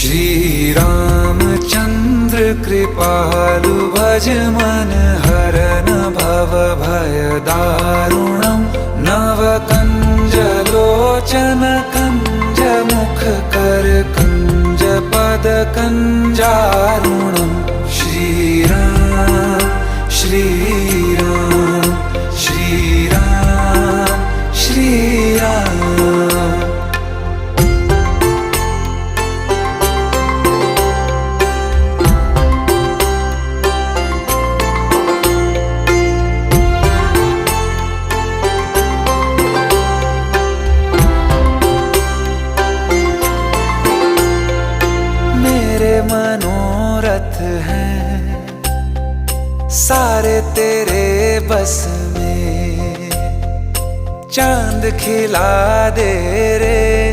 श्री रामचंद्र कृपालु भज मन हरन भव भय दारुणम् नव कंज लोचन कंज मुख कर कंज पद कंजारुणम् श्री राम श्री राम श्री राम श्री राम। मनोरथ हैं सारे तेरे बस में, चांद खिला दे रे